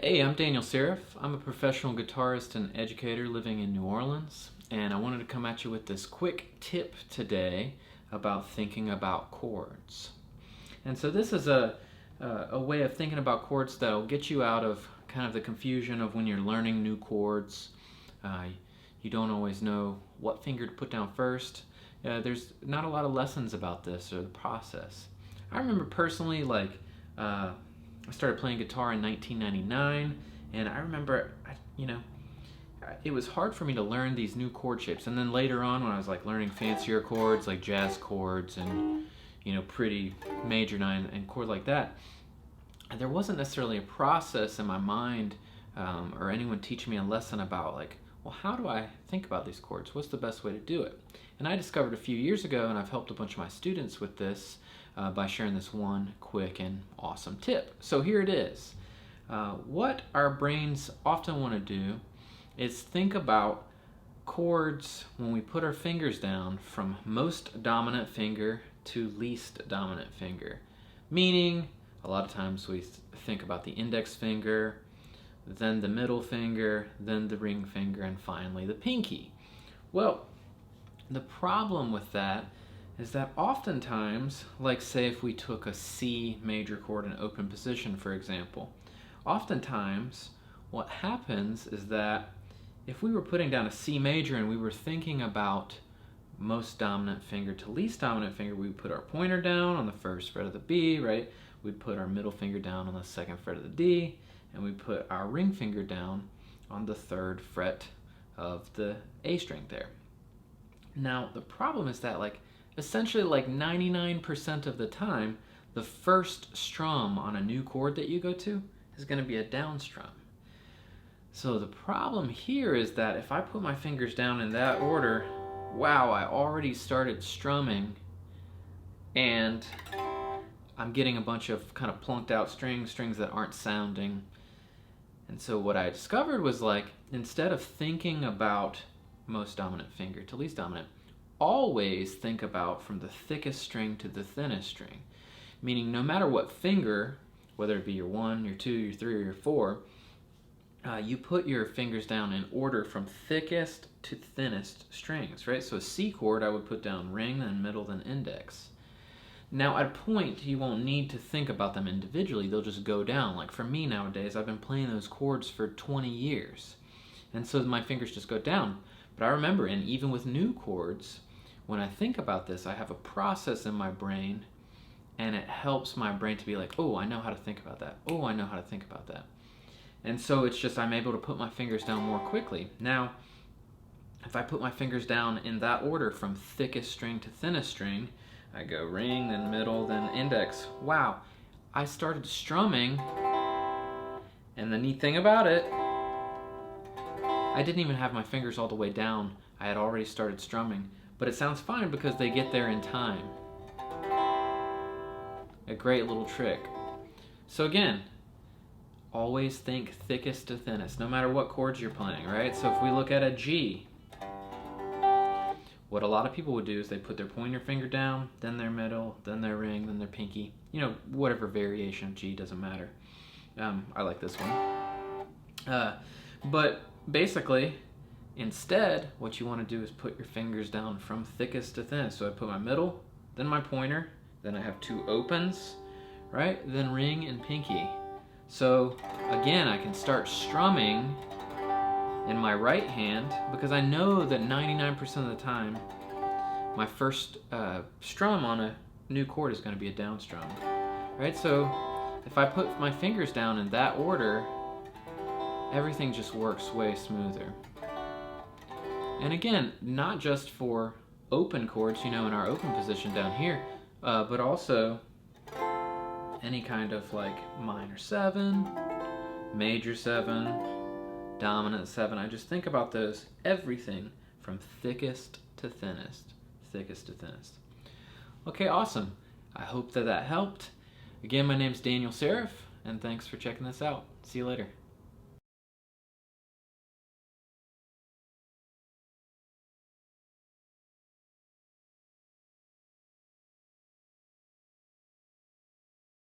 Hey, I'm Daniel Serif. I'm a professional guitarist and educator living in New Orleans, and I wanted to come at you with this quick tip today about thinking about chords. And so this is a way of thinking about chords that will get you out of kind of the confusion of when you're learning new chords. You don't always know what finger to put down first. There's not a lot of lessons about this or the process. I remember personally, I started playing guitar in 1999, and I remember, it was hard for me to learn these new chord shapes. And then later on, when I was learning fancier chords like jazz chords and pretty major nine and chords like that, there wasn't necessarily a process in my mind or anyone teaching me a lesson about well, how do I think about these chords? What's the best way to do it? And I discovered a few years ago, and I've helped a bunch of my students with this by sharing this one quick and awesome tip. So here it is. What our brains often want to do is think about chords when we put our fingers down from most dominant finger to least dominant finger. Meaning, a lot of times we think about the index finger, then the middle finger, then the ring finger, and finally the pinky. Well, the problem with that is that oftentimes, say if we took a C major chord in open position, for example, oftentimes what happens is that if we were putting down a C major and we were thinking about most dominant finger to least dominant finger, we would put our pointer down on the first fret of the B, right? We'd put our middle finger down on the second fret of the D, and we put our ring finger down on the third fret of the A string there. Now, the problem is that essentially 99% of the time, the first strum on a new chord that you go to is going to be a down strum. So the problem here is that if I put my fingers down in that order, wow, I already started strumming and I'm getting a bunch of kind of plunked out strings that aren't sounding. And so what I discovered was instead of thinking about most dominant finger to least dominant, always think about from the thickest string to the thinnest string. Meaning no matter what finger, whether it be your 1, your 2, your 3, or your 4, you put your fingers down in order from thickest to thinnest strings, right? So a C chord, I would put down ring, then middle, then index. Now at a point, you won't need to think about them individually, they'll just go down. For me nowadays, I've been playing those chords for 20 years. And so my fingers just go down. But I remember, and even with new chords, when I think about this, I have a process in my brain, and it helps my brain to be oh, I know how to think about that. Oh, I know how to think about that. And so it's just I'm able to put my fingers down more quickly. Now, if I put my fingers down in that order from thickest string to thinnest string, I go ring, then middle, then index. Wow, I started strumming, and the neat thing about it, I didn't even have my fingers all the way down. I had already started strumming, but it sounds fine because they get there in time. A great little trick. So again, always think thickest to thinnest, no matter what chords you're playing, right? So if we look at a G, what a lot of people would do is they put their pointer finger down, then their middle, then their ring, then their pinky. Whatever variation of G, doesn't matter. I like this one. But basically, instead, what you want to do is put your fingers down from thickest to thinnest. So I put my middle, then my pointer, then I have 2 opens, right? Then ring and pinky. So again, I can start strumming in my right hand because I know that 99% of the time, my first strum on a new chord is going to be a down strum, right? So if I put my fingers down in that order, everything just works way smoother. And again, not just for open chords, in our open position down here, but also any kind of minor 7, major 7, dominant 7. I just think about those, everything from thickest to thinnest, thickest to thinnest. Okay, awesome. I hope that helped. Again, my name's Daniel Serif, and thanks for checking this out. See you later.